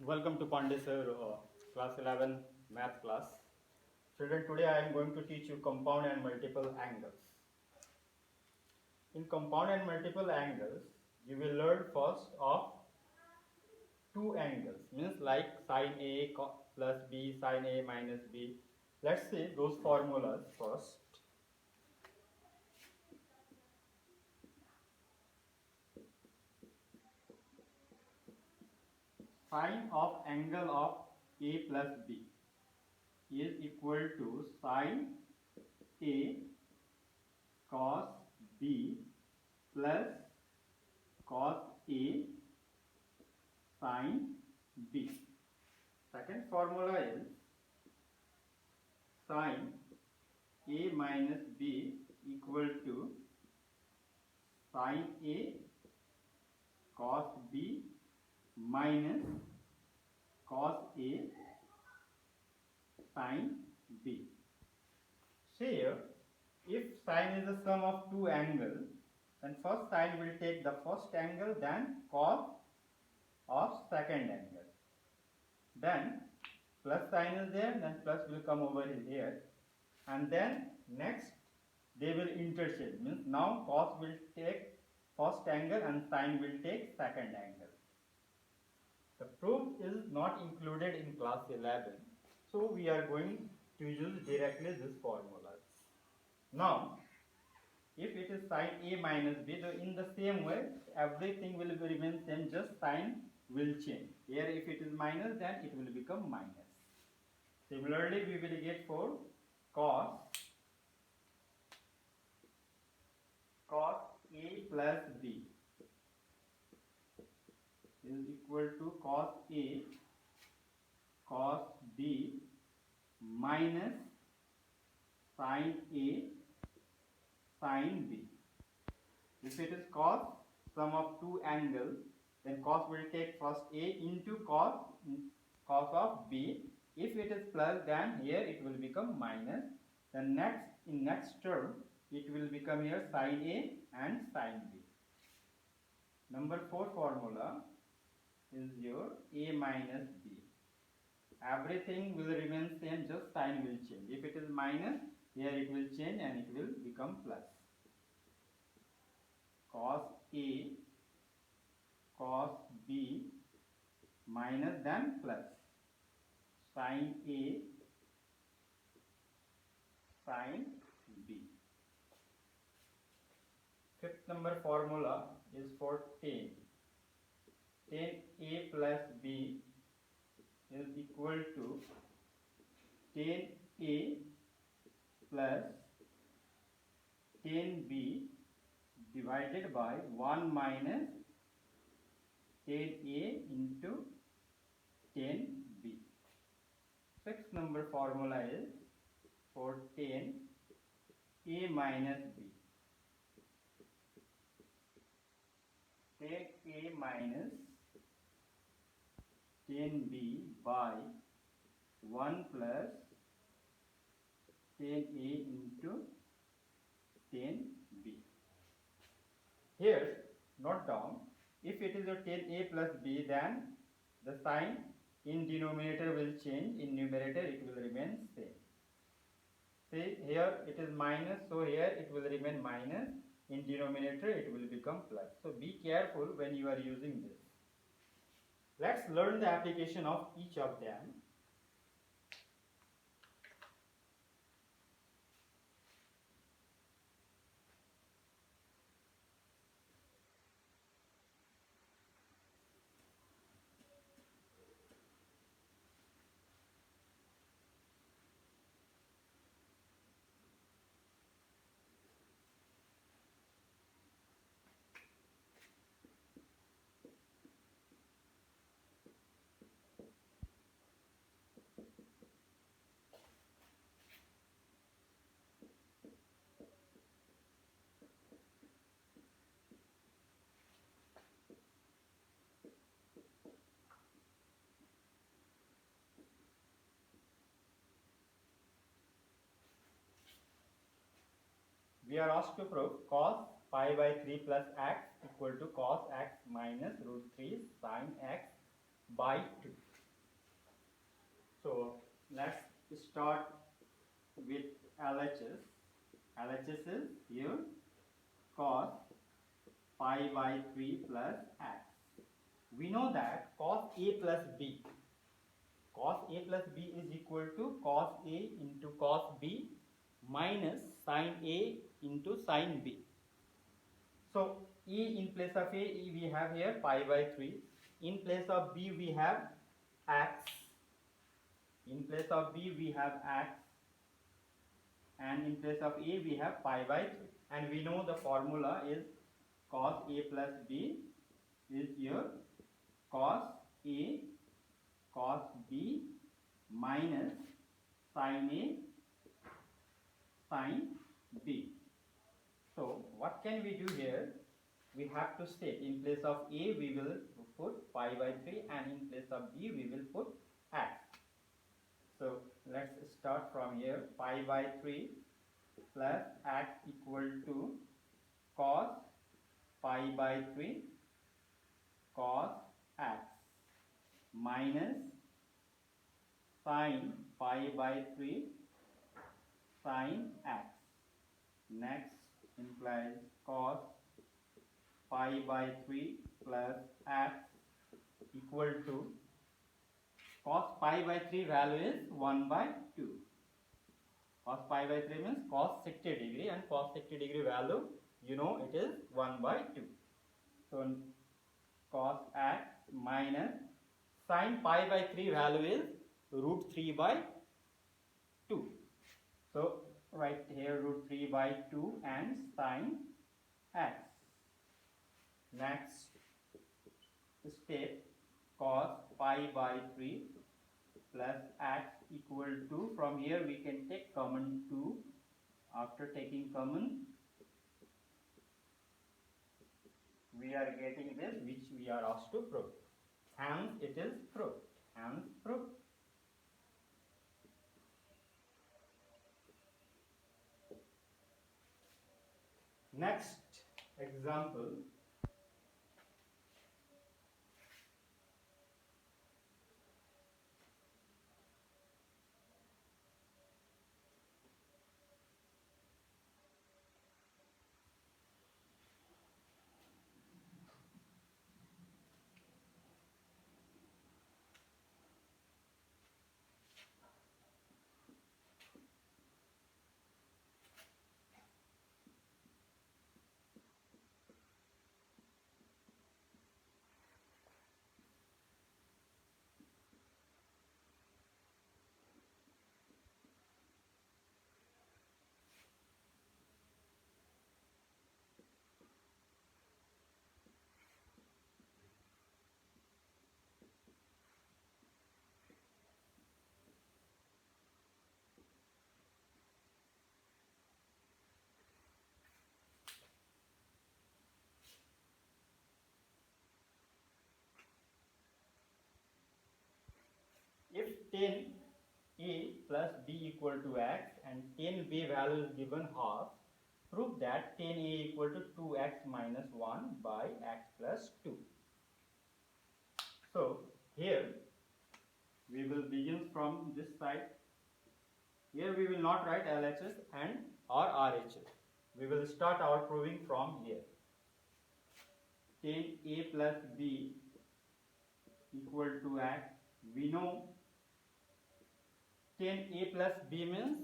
Welcome to Pandey sir, class 11 math class. Children, today I am going to teach you compound and multiple angles. In compound and multiple angles, you will learn first of two angles, means like sine A plus B, sine A minus B. Let's see those formulas first. Sine of angle of A plus B is equal to sine A cos B plus cos A sin B. Second formula is sin A minus B equal to sin A cos B minus cos A sin B. See here, if sine is the sum of two angles, then first sine will take the first angle, then cos of second angle. Then plus sign is there, then plus will come over here, and then next they will interchange, means now cos will take first angle and sine will take second angle. The proof is not included in class 11, so we are going to use directly this formula. Now if it is sine A minus B, so in the same way everything will remain same, just sign will change. Here if it is minus, then it will become minus. Similarly we will get for cos A plus B is equal to cos A cos B minus sin A sin B. If it is cos sum of two angles, then cos will take first A into cos of B. If it is plus, then here it will become minus. Then next term it will become here sin A and sin B. Number 4 formula is your A minus B. Everything will remain same, just sign will change. If it is minus, here it will change and it will become plus. Cos A cos B minus then plus sin A sin B. Fifth number formula is for tan. Tan A plus B is equal to tan A plus tan B divided by 1 minus tan A into tan B. Sixth number formula is for tan A minus B. Tan A minus tan B by 1 plus tan A into tan B. Here, note down, if it is a tan A plus B, then the sign in denominator will change, in numerator it will remain same. See, here it is minus, so here it will remain minus, in denominator it will become plus. So be careful when you are using this. Let's learn the application of each of them. We are asked to prove cos pi by 3 plus x equal to cos x minus root 3 sin x by 2. let's start with LHS. LHS is here cos pi by 3 plus x. We know that cos A plus B, cos A plus B is equal to cos A into cos B minus sin A into sin B. So A in place of A we have here pi by 3. In place of B we have x. In place of B we have x. And in place of A we have pi by 3. And we know the formula is cos A plus B is here cos A cos B minus sin A sin B. So what can we do here? We have to state in place of A we will put pi by 3 and in place of B we will put x. So let's start from here. Pi by 3 plus x equal to cos pi by 3 cos x minus sin pi by 3 sin x. Next implies cos pi by 3 plus x equal to cos pi by 3 value is 1 by 2. Cos pi by 3 means cos 60 degree and cos 60 degree value you know it is 1 by 2. So cos x minus sin pi by 3 value is root 3 by 2. So write here root 3 by 2 and sin x. Next step cos pi by 3 plus x equal to, from here we can take common 2. After taking common we are getting this which we are asked to prove. Hence it is proved. Hence proved. Next example. If 10a plus b equal to x and 10b value is given half, prove that 10a equal to 2x minus 1 by x plus 2. So here we will begin from this side. Here we will not write LHS and or RHS. We will start our proving from here. 10a plus b equal to x. We know 10a plus b means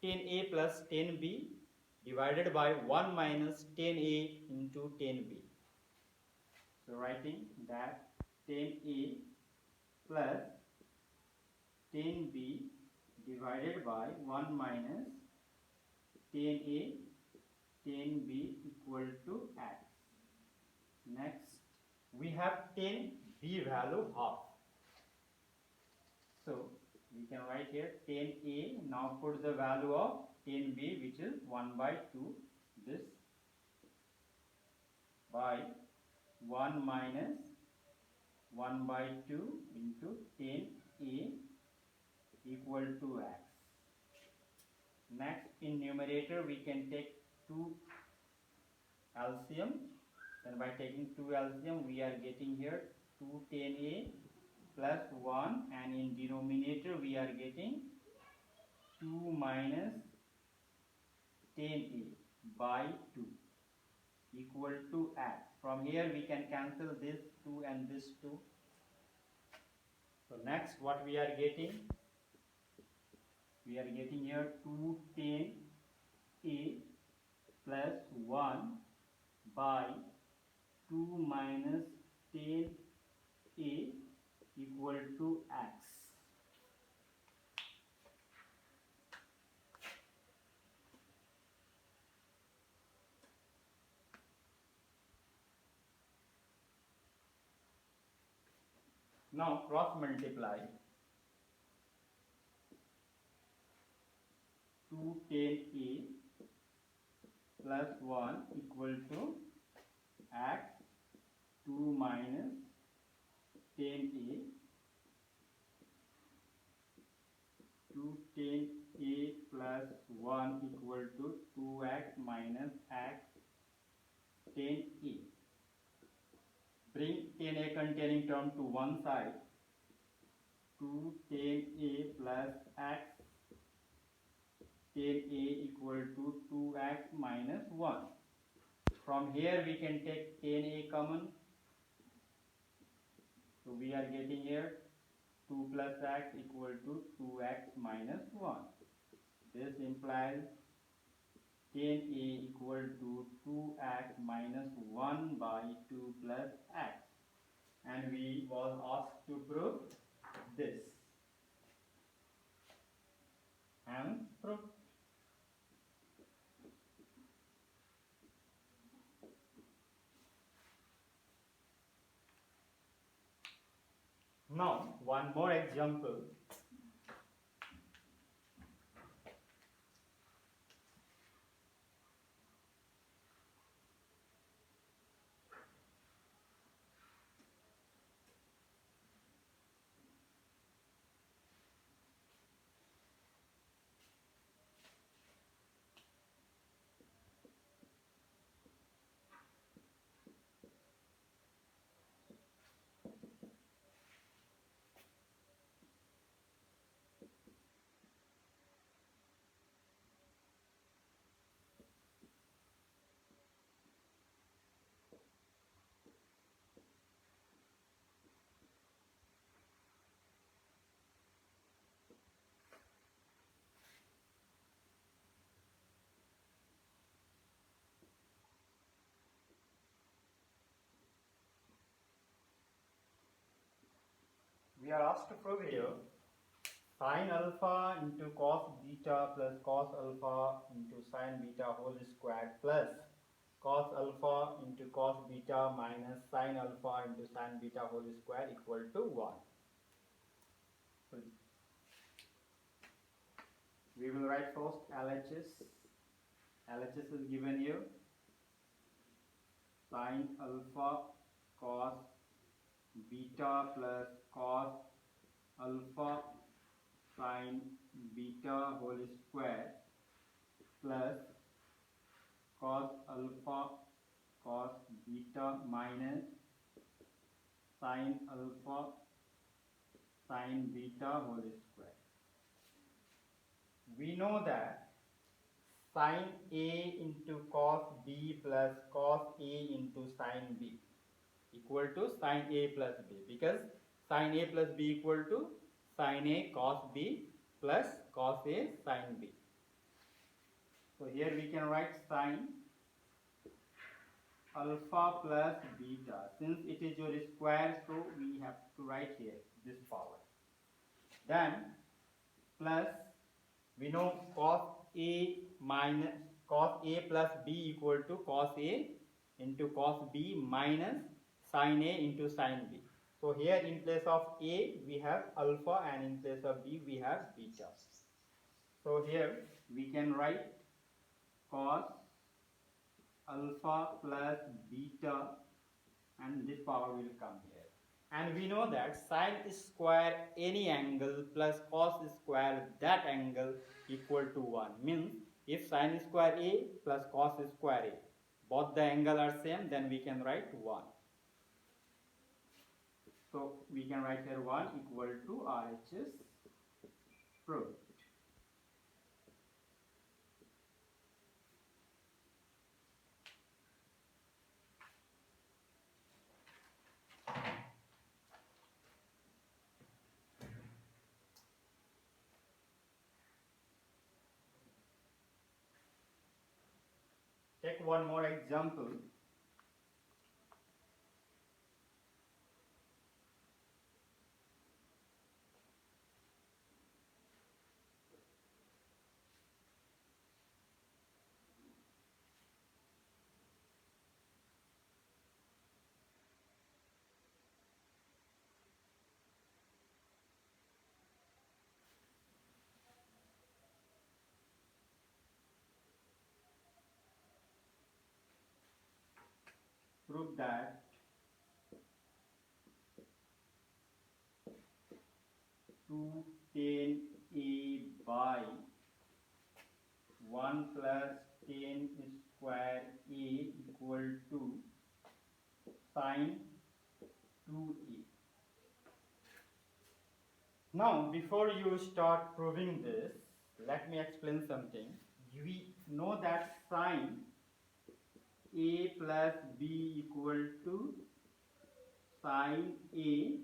10a plus 10b divided by 1 minus 10a into 10b. So writing that 10a plus 10b divided by 1 minus 10a 10b equal to x. Next we have 10b value half. So we can write here 10a, now put the value of 10b which is 1 by 2, this by 1 minus 1 by 2 into 10a equal to x. Next in numerator we can take 2 LCM, and by taking 2 LCM we are getting here 2 10a plus 1, and in denominator we are getting 2 minus 10a by 2 equal to x. From here we can cancel this 2 and this 2. So next what we are getting? We are getting here 210a plus 1 by 2 minus 10a equal to x. Now cross multiply 210a plus 1 equal to x 2 minus 10a 210a plus 1 equal to 2x minus x 10a. Bring 10a containing term to one side. 210a plus x 10a equal to 2x minus 1. From here we can take 10a common. So we are getting here 2 plus x equal to 2x minus 1. This implies 10a equal to 2x minus 1 by 2 plus x. And we was asked to prove this. And prove. Now, one more example. We are asked to prove here sin alpha into cos beta plus cos alpha into sin beta whole square plus cos alpha into cos beta minus sin alpha into sin beta whole square equal to 1. We will write first LHS. LHS is given here. Sin alpha cos beta plus cos alpha sin beta whole square plus cos alpha cos beta minus sin alpha sin beta whole square. We know that sin A into cos B plus cos A into sin B equal to sin A plus B, because sin A plus B equal to sin A cos B plus cos A sin B. So here we can write sin alpha plus beta. Since it is your square, so we have to write here this power. Then plus, we know cos A minus cos A plus B equal to cos A into cos B minus sin A into sin B. So here in place of A we have alpha and in place of B we have beta. So here we can write cos alpha plus beta and this power will come here. And we know that sin square any angle plus cos square that angle equal to 1. Means if sin square A plus cos square A, both the angle are same, then we can write 1. So we can write here 1 equal to RHS proved. Take one more example. Prove that 210a by 1 plus 10 square a equal to sine 2a. Now, before you start proving this, let me explain something. We know that sine a plus b equal to sine a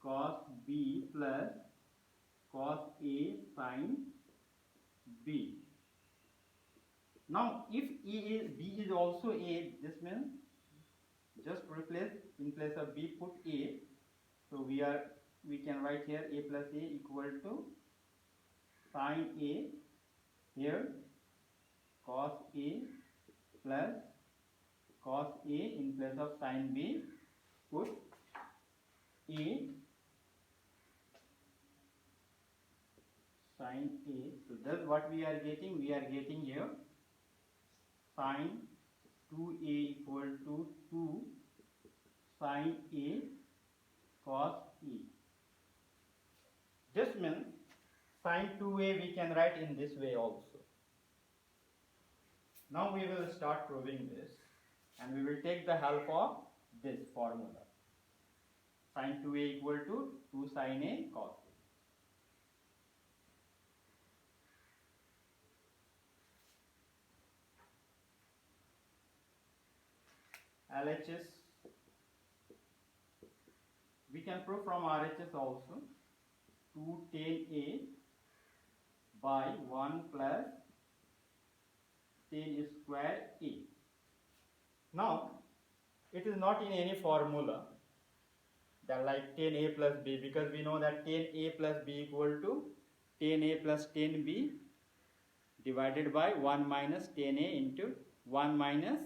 cos b plus cos a sine b. Now, if b is also a, this means just replace, in place of b put a. So we can write here a plus a equal to sine a, here cos a plus cos a, in place of sine b put a sine a. So that's what we are getting. We are getting here sine 2a equal to 2 sine a cos a. This means sine 2a we can write in this way also. Now we will start proving this, and we will take the help of this formula. Sine 2a equal to 2 sine a cos a. LHS, we can prove from RHS also. 210a by 1 plus 10 square a. Now, it is not in any formula that like 10a plus b, because we know that 10a plus b equal to 10a plus 10b divided by 1 minus 10a into 1 minus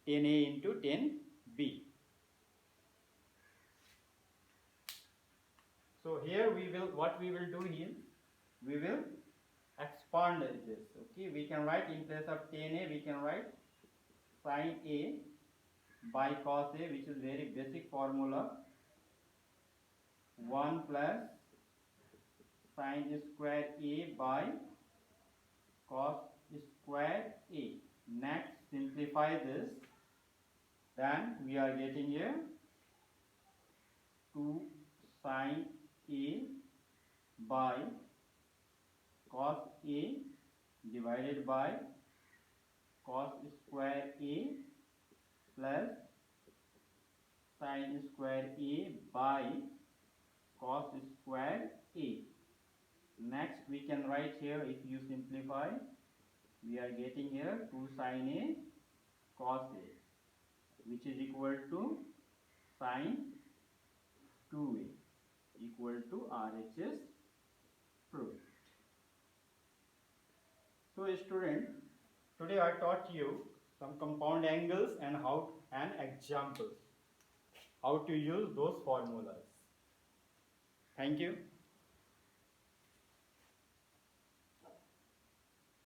10a into 10b. So here what we will do here, we will expand this. Okay, we can write in place of 10a, we can write sine a by cos a, which is very basic formula. 1 plus sine square a by cos square a. Next, simplify this. Then we are getting here 2 sine a by cos a divided by cos square a plus sine square a by cos square a. Next we can write here, if you simplify, we are getting here 2 sine a cos a, which is equal to sine 2a, equal to RHS proved. So student, today I taught you some compound angles and examples, how to use those formulas. Thank you.